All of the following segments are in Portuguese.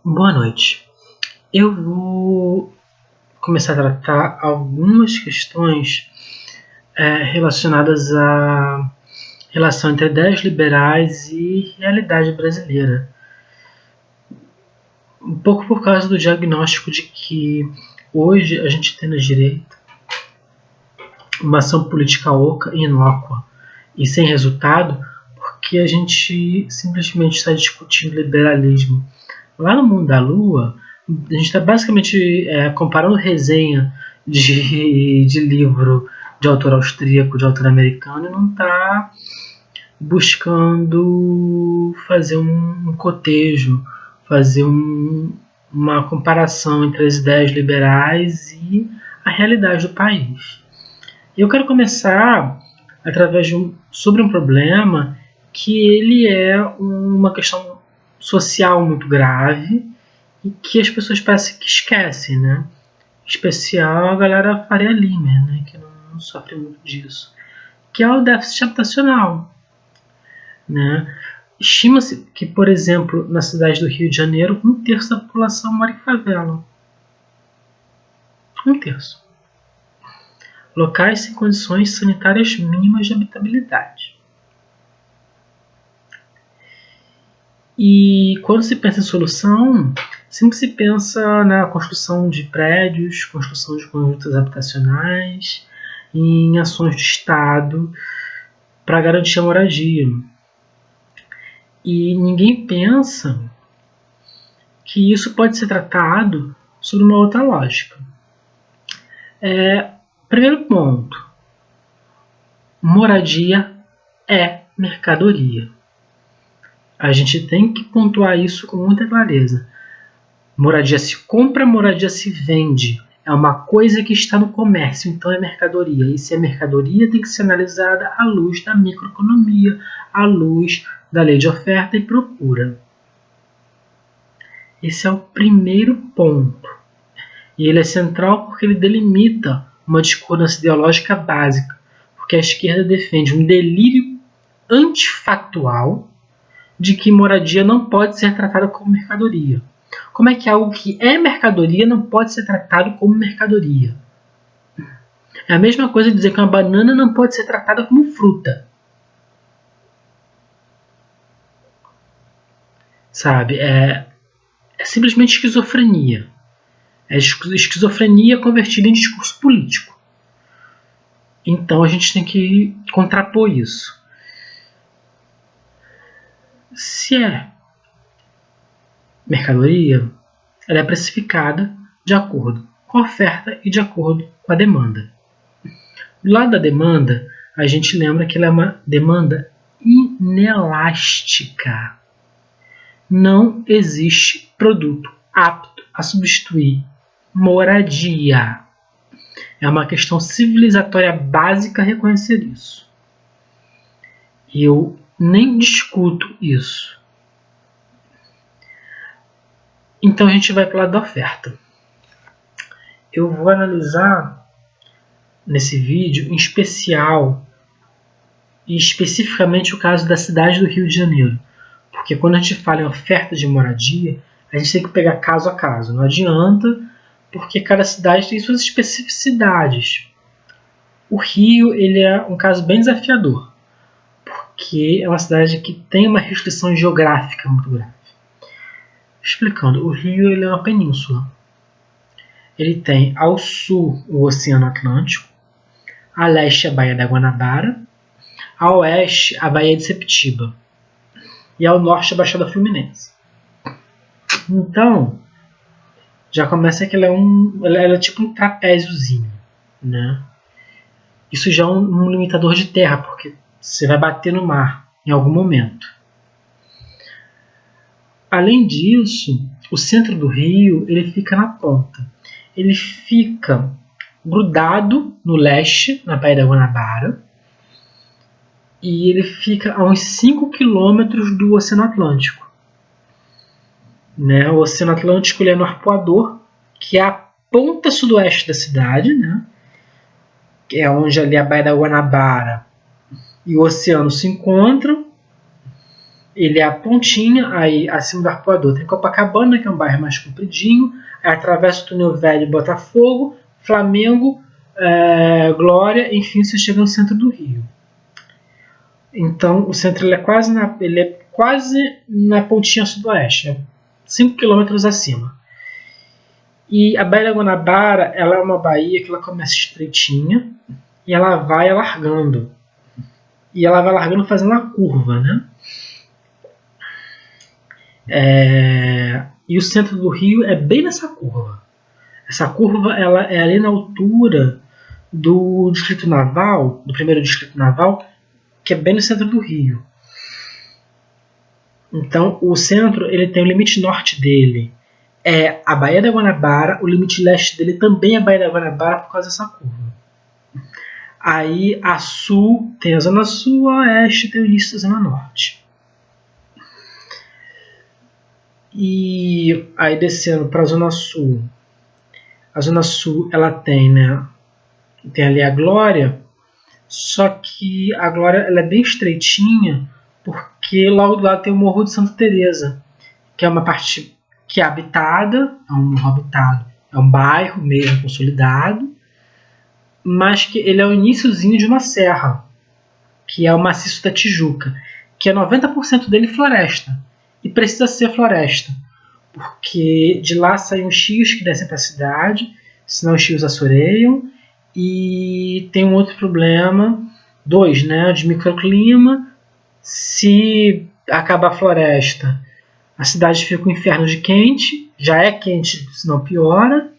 Boa noite. Eu vou começar a tratar algumas questões relacionadas à relação entre ideias liberais e realidade brasileira. Um pouco por causa do diagnóstico de que hoje a gente tem no direito uma ação política oca e inócua e sem resultado, porque a gente simplesmente está discutindo liberalismo. Lá no Mundo da Lua, a gente está basicamente comparando resenha de livro de autor austríaco, de autor americano, e não está buscando fazer um cotejo, fazer uma comparação entre as ideias liberais e a realidade do país. Eu quero começar através sobre um problema que ele é uma questão social muito grave e que as pessoas parecem que esquecem, né? Em especial a galera Faria Limer, né? Que não sofre muito disso, que é o déficit habitacional, né? Estima-se que, por exemplo, na cidade do Rio de Janeiro, 1/3 da população mora em favela. 1/3. Locais sem condições sanitárias mínimas de habitabilidade. E quando se pensa em solução, sempre se pensa na construção de prédios, construção de conjuntos habitacionais, em ações do Estado para garantir a moradia. E ninguém pensa que isso pode ser tratado sob uma outra lógica. Primeiro ponto, moradia é mercadoria. A gente tem que pontuar isso com muita clareza. Moradia se compra, moradia se vende. É uma coisa que está no comércio, então é mercadoria. E se é mercadoria, tem que ser analisada à luz da microeconomia, à luz da lei de oferta e procura. Esse é o primeiro ponto. E ele é central porque ele delimita uma discordância ideológica básica. Porque a esquerda defende um delírio antifactual de que moradia não pode ser tratada como mercadoria. Como é que algo que é mercadoria não pode ser tratado como mercadoria? É a mesma coisa dizer que uma banana não pode ser tratada como fruta. Sabe? É simplesmente esquizofrenia. É esquizofrenia convertida em discurso político. Então a gente tem que contrapor isso. Se é mercadoria, ela é precificada de acordo com a oferta e de acordo com a demanda. Do lado da demanda, a gente lembra que ela é uma demanda inelástica. Não existe produto apto a substituir moradia. É uma questão civilizatória básica reconhecer isso. E eu nem discuto isso. Então a gente vai para o lado da oferta. Eu vou analisar nesse vídeo, em especial e especificamente o caso da cidade do Rio de Janeiro. Porque quando a gente fala em oferta de moradia, a gente tem que pegar caso a caso. Não adianta, porque cada cidade tem suas especificidades. O Rio ele é um caso bem desafiador, porque é uma cidade que tem uma restrição geográfica muito grave. Explicando, o Rio ele é uma península. Ele tem ao sul o Oceano Atlântico, a leste a Baía da Guanabara, a oeste a Baía de Septiba e ao norte a Baixada Fluminense. Então, já começa que ela é tipo um trapéziozinho, né? Isso já é um limitador de terra, porque você vai bater no mar em algum momento. Além disso, o centro do rio ele fica na ponta. Ele fica grudado no leste, na Baía da Guanabara, e ele fica a uns 5 quilômetros do Oceano Atlântico. Né? O Oceano Atlântico ele é no Arpoador, que é a ponta sudoeste da cidade, né? Que é onde ali a Baía da Guanabara e o oceano se encontram. ele é a pontinha, aí acima do Arpoador tem Copacabana, que é um bairro mais compridinho, aí atravessa o Túnel Velho, Botafogo, Flamengo, Glória, enfim, você chega no centro do Rio. Então o centro ele é quase na pontinha sudoeste, 5 km acima. E a Baía da Guanabara, ela é uma baía que ela começa estreitinha e ela vai alargando. E ela vai alargando fazendo a curva, né? E o centro do Rio é bem nessa curva. Essa curva ela é ali na altura do Distrito Naval, do primeiro Distrito Naval, que é bem no centro do Rio. Então o centro ele tem o limite norte dele é a Baía da Guanabara, o limite leste dele também é a Baía da Guanabara por causa dessa curva. Aí a sul tem a zona sul, a oeste tem o início da zona norte. E aí descendo para a zona sul ela tem, né, tem ali a Glória, só que a Glória ela é bem estreitinha porque logo do lado tem o Morro de Santa Teresa, que é uma parte que é habitada, é um morro habitado, é um bairro mesmo consolidado, mas que ele é o iniciozinho de uma serra, que é o Maciço da Tijuca, que é 90% dele floresta, e precisa ser floresta, porque de lá saem os rios que descem para a cidade, senão os rios assoreiam, e tem um outro problema, né, de microclima. Se acabar a floresta, a cidade fica um inferno de quente, já é quente, senão piora.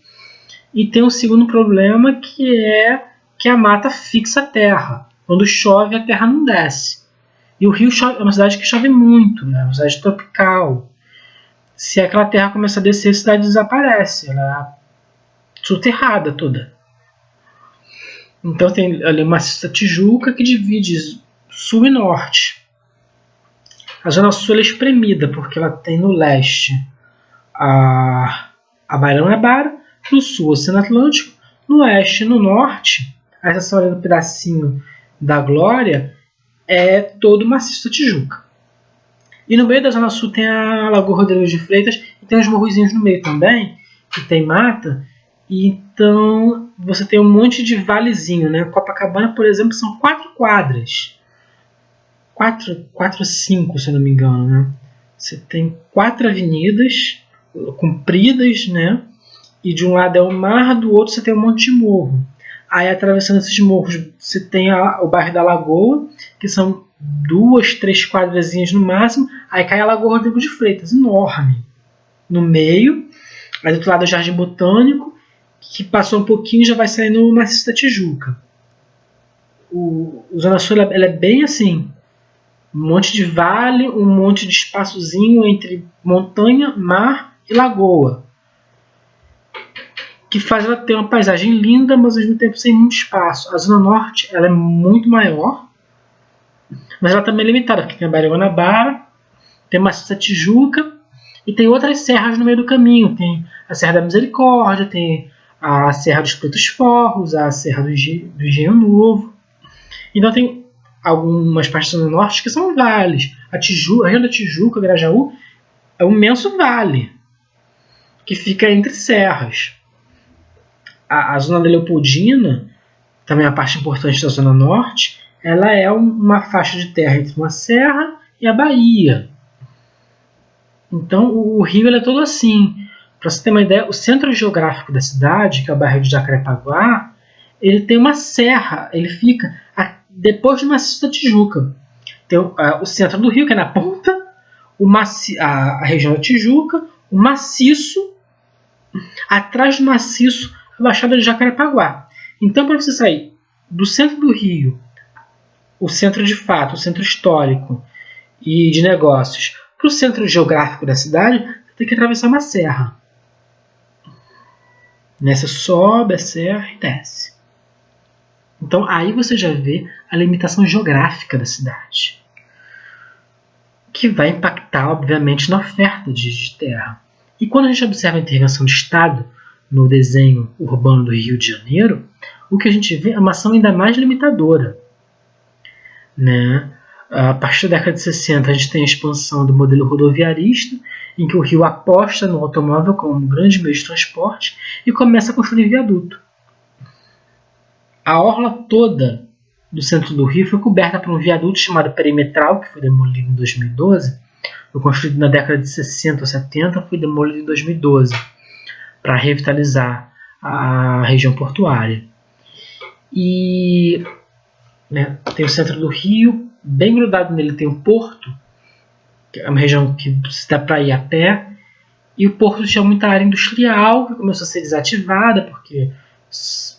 E tem um segundo problema que é que a mata fixa a terra. Quando chove, a terra não desce. E o Rio é uma cidade que chove muito, né? É uma cidade tropical. Se aquela terra começar a descer, a cidade desaparece. Ela é soterrada toda. Então tem ali uma Tijuca que divide sul e norte. A zona sul é espremida, porque ela tem no leste a Baía da Guanabara, no sul o Oceano Atlântico, no oeste e no norte, a exceção ali do pedacinho da Glória, é todo o maciço da Tijuca. E no meio da zona sul tem a Lagoa Rodrigo de Freitas e tem os morrozinhos no meio também, que tem mata, e então você tem um monte de valezinho, né? Copacabana, por exemplo, são 4 quadras. 4 5, se eu não me engano, né? Você tem 4 avenidas compridas, né? E de um lado é o mar, do outro você tem um monte de morro. Aí atravessando esses morros você tem o bairro da Lagoa, que são 2, 3 quadrazinhas no máximo. Aí cai a Lagoa Rodrigo de Freitas, enorme, no meio. Aí do outro lado é o Jardim Botânico, que passou um pouquinho e já vai sair no Maciço da Tijuca. O Zona Sul ela é bem assim, um monte de vale, um monte de espaçozinho entre montanha, mar e lagoa, que faz ela ter uma paisagem linda, mas ao mesmo tempo sem muito espaço. A Zona Norte ela é muito maior, mas ela também é limitada, porque tem a Baía da Guanabara, tem a Maciço da Tijuca e tem outras serras no meio do caminho. Tem a Serra da Misericórdia, tem a Serra dos Pretos Forros, a Serra do Engenho Novo. Então tem algumas partes do norte que são vales. A região da Tijuca, Grajaú, é um imenso vale que fica entre serras. A zona da Leopoldina, também a parte importante da zona norte, ela é uma faixa de terra entre uma serra e a Bahia. Então o Rio ele é todo assim. Para você ter uma ideia, o centro geográfico da cidade, que é o bairro de Jacarepaguá, ele tem uma serra, ele fica depois do Maciço da Tijuca. Tem o centro do Rio, que é na ponta, a região da Tijuca, o maciço, atrás do maciço, a Baixada de Jacarepaguá. Então, para você sair do centro do Rio, o centro de fato, o centro histórico e de negócios, para o centro geográfico da cidade, você tem que atravessar uma serra. Você sobe a serra e desce. Então aí você já vê a limitação geográfica da cidade, que vai impactar, obviamente, na oferta de terra. E quando a gente observa a intervenção do Estado no desenho urbano do Rio de Janeiro, o que a gente vê é uma ação ainda mais limitadora, né? A partir da década de 60, a gente tem a expansão do modelo rodoviarista, em que o Rio aposta no automóvel como um grande meio de transporte e começa a construir viaduto. A orla toda do centro do Rio foi coberta por um viaduto chamado Perimetral, que foi demolido em 2012. Foi construído na década de 60 ou 70, foi demolido em 2012, para revitalizar a região portuária. E tem o centro do Rio, bem grudado nele tem o porto, que é uma região que dá para ir a pé, e o porto tinha muita área industrial que começou a ser desativada, porque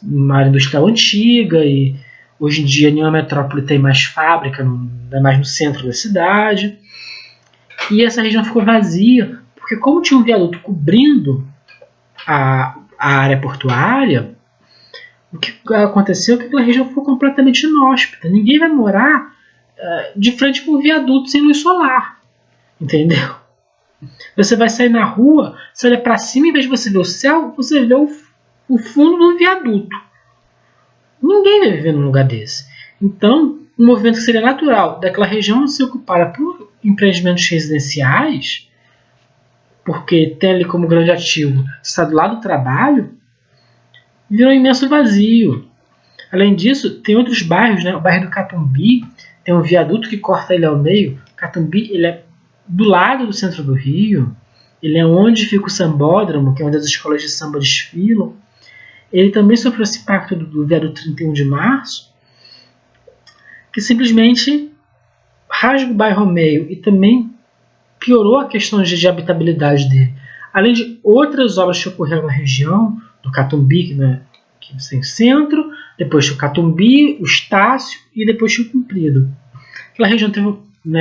uma área industrial antiga, e hoje em dia nenhuma metrópole tem mais fábrica, não é mais no centro da cidade. E essa região ficou vazia, porque como tinha um viaduto cobrindo a área portuária, o que aconteceu é que aquela região ficou completamente inóspita. Ninguém vai morar de frente com um viaduto sem luz solar. Entendeu? Você vai sair na rua, você olha para cima, em vez de você ver o céu, você vê o fundo do viaduto. Ninguém vai viver num lugar desse. Então, um movimento que seria natural daquela região ser ocupada por empreendimentos residenciais, porque tem ali como grande ativo estar do lado do trabalho, virou um imenso vazio. Além disso, tem outros bairros, né? O bairro do Catumbi tem um viaduto que corta ele ao meio. Catumbi, ele é do lado do centro do Rio, ele é onde fica o sambódromo, que é onde as escolas de samba desfilam. Ele também sofreu esse impacto do viaduto 31 de março, que simplesmente rasga o bairro ao meio e também piorou a questão de habitabilidade dele. Além de outras obras que ocorreram na região, do Catumbi, né, que tem centro, depois tinha o Catumbi, o Estácio e depois tinha o Comprido. Aquela região teve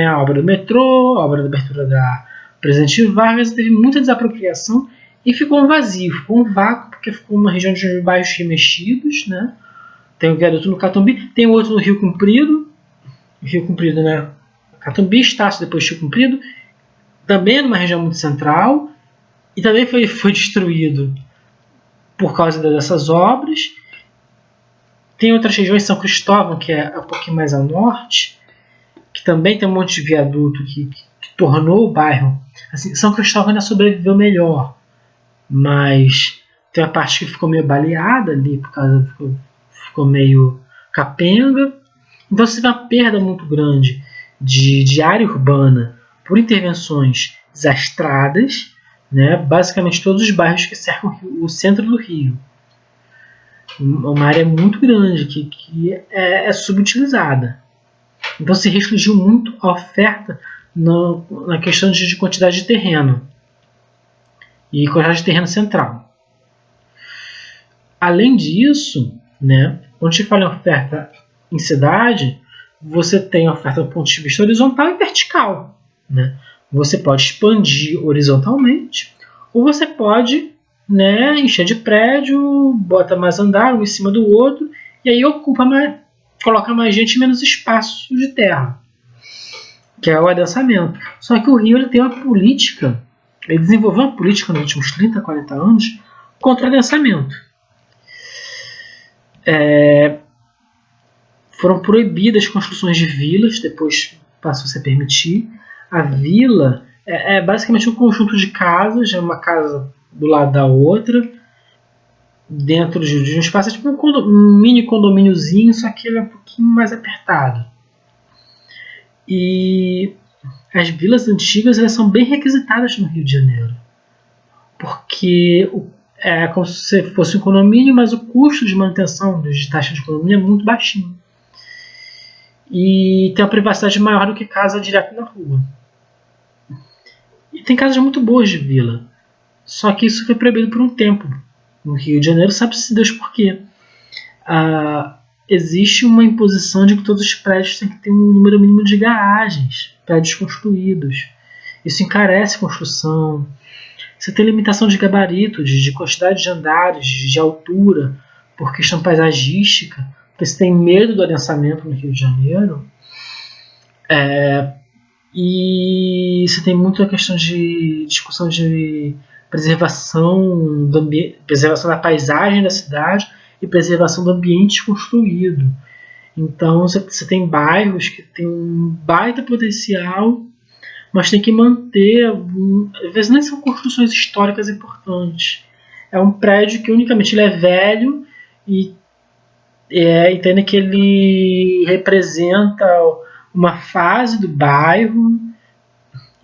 a obra do metrô, a obra da abertura da Presidente Vargas, teve muita desapropriação e ficou um vazio, ficou um vácuo, porque ficou uma região de bairros remexidos, né? Tem um viaduto no Catumbi, tem outro no Rio Comprido, né? Catumbi, Estácio, depois Rio Comprido, também numa região muito central, e também foi destruído por causa dessas obras. Tem outras regiões, São Cristóvão, que é um pouquinho mais ao norte, que também tem um monte de viaduto que tornou o bairro. Assim, São Cristóvão ainda sobreviveu melhor, mas tem uma parte que ficou meio baleada ali, por causa ficou meio capenga. Então você tem uma perda muito grande de área urbana por intervenções desastradas, né? Basicamente todos os bairros que cercam o centro do Rio. Uma área muito grande que é subutilizada. Então se restringiu muito a oferta na questão de quantidade de terreno e quantidade de terreno central. Além disso, né, quando a gente fala em oferta em cidade, você tem a oferta do ponto de vista horizontal e vertical. Né? Você pode expandir horizontalmente ou você pode, né, encher de prédio, bota mais andar um em cima do outro e aí coloca mais gente e menos espaço de terra, que é o adensamento. Só que o Rio ele tem uma política, ele desenvolveu uma política nos últimos 30, 40 anos contra o adensamento. Foram proibidas construções de vilas, depois passou a se permitir. A vila é basicamente um conjunto de casas, é uma casa do lado da outra, dentro de um espaço, tipo um mini condomíniozinho, só que ele é um pouquinho mais apertado. E as vilas antigas elas são bem requisitadas no Rio de Janeiro, porque é como se fosse um condomínio, mas o custo de manutenção de taxa de condomínio é muito baixinho. E tem uma privacidade maior do que casa direto na rua. E tem casas muito boas de vila. Só que isso foi proibido por um tempo. No Rio de Janeiro, sabe-se Deus por quê. Existe uma imposição de que todos os prédios têm que ter um número mínimo de garagens, prédios construídos. Isso encarece a construção. Você tem limitação de gabarito, de quantidade de andares, de altura, por questão paisagística, porque você tem medo do adensamento no Rio de Janeiro. E você tem muito a questão de discussão de preservação do ambiente, preservação da paisagem da cidade e preservação do ambiente construído. Então você tem bairros que tem um baita potencial, mas tem que manter, às vezes nem são construções históricas importantes. É um prédio que unicamente ele é velho e entende que ele representa uma fase do bairro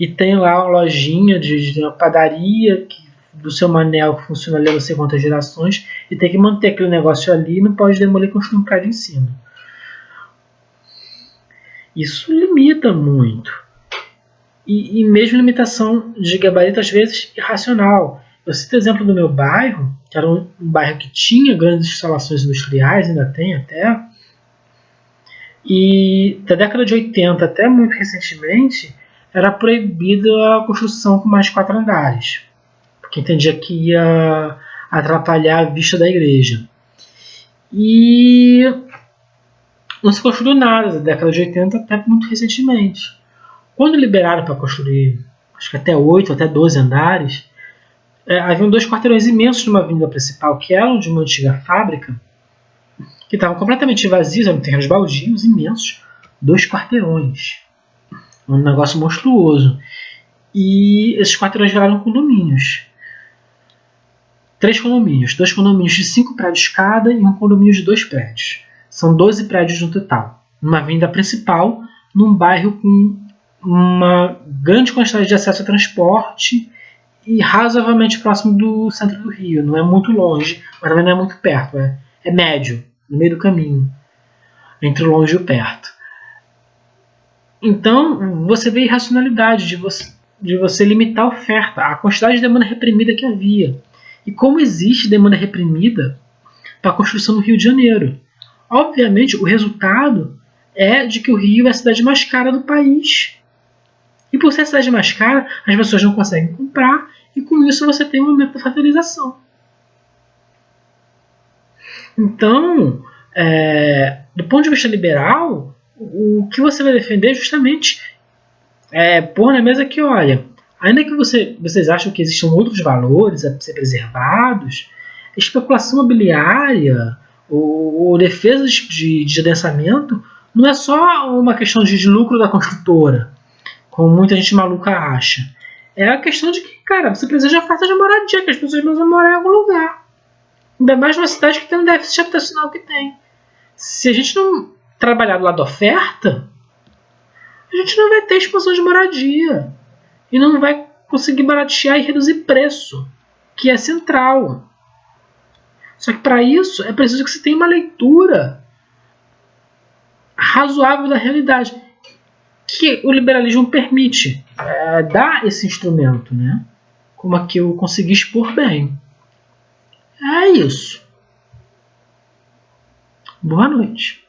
e tem lá uma lojinha de uma padaria do seu Manel que funciona ali há não sei quantas gerações e tem que manter aquele negócio ali e não pode demolir e construir um prédio em cima. Isso limita muito. E mesmo limitação de gabarito às vezes irracional. Eu cito o exemplo do meu bairro, que era um bairro que tinha grandes instalações industriais, ainda tem até, e da década de 80 até muito recentemente era proibida a construção com mais de 4 andares, porque entendia que ia atrapalhar a vista da igreja. E não se construiu nada da década de 80 até muito recentemente. Quando liberaram para construir, acho que até 8, até 12 andares, haviam 2 quarteirões imensos numa avenida principal, que eram de uma antiga fábrica, que estavam completamente vazios, eram terrenos baldios imensos, 2 quarteirões. Um negócio monstruoso. E esses quarteirões viraram condomínios. 3 condomínios. 2 condomínios de 5 prédios cada e um condomínio de 2 prédios. São 12 prédios no total. Numa avenida principal, num bairro com uma grande quantidade de acesso a transporte e razoavelmente próximo do centro do Rio. Não é muito longe, mas também não é muito perto. É médio, no meio do caminho, entre o longe e o perto. Então, você vê a irracionalidade de você limitar a oferta, a quantidade de demanda reprimida que havia. E como existe demanda reprimida para a construção no Rio de Janeiro. Obviamente, o resultado é de que o Rio é a cidade mais cara do país. E por ser a cidade mais cara, as pessoas não conseguem comprar e com isso você tem um aumento da favelização. Então, do ponto de vista liberal, o que você vai defender é justamente pôr na mesa que, olha, ainda que vocês acham que existam outros valores a ser preservados, especulação imobiliária ou defesas de adensamento não é só uma questão de lucro da construtora, como muita gente maluca acha. É a questão de que, cara, você precisa de oferta de moradia, que as pessoas precisam morar em algum lugar. Ainda mais numa cidade que tem um déficit habitacional que tem. Se a gente não trabalhar do lado da oferta, a gente não vai ter expansão de moradia. E não vai conseguir baratear e reduzir preço, que é central. Só que para isso é preciso que você tenha uma leitura razoável da realidade, que o liberalismo permite dar esse instrumento, né? Como aqui eu consegui expor bem. É isso. Boa noite.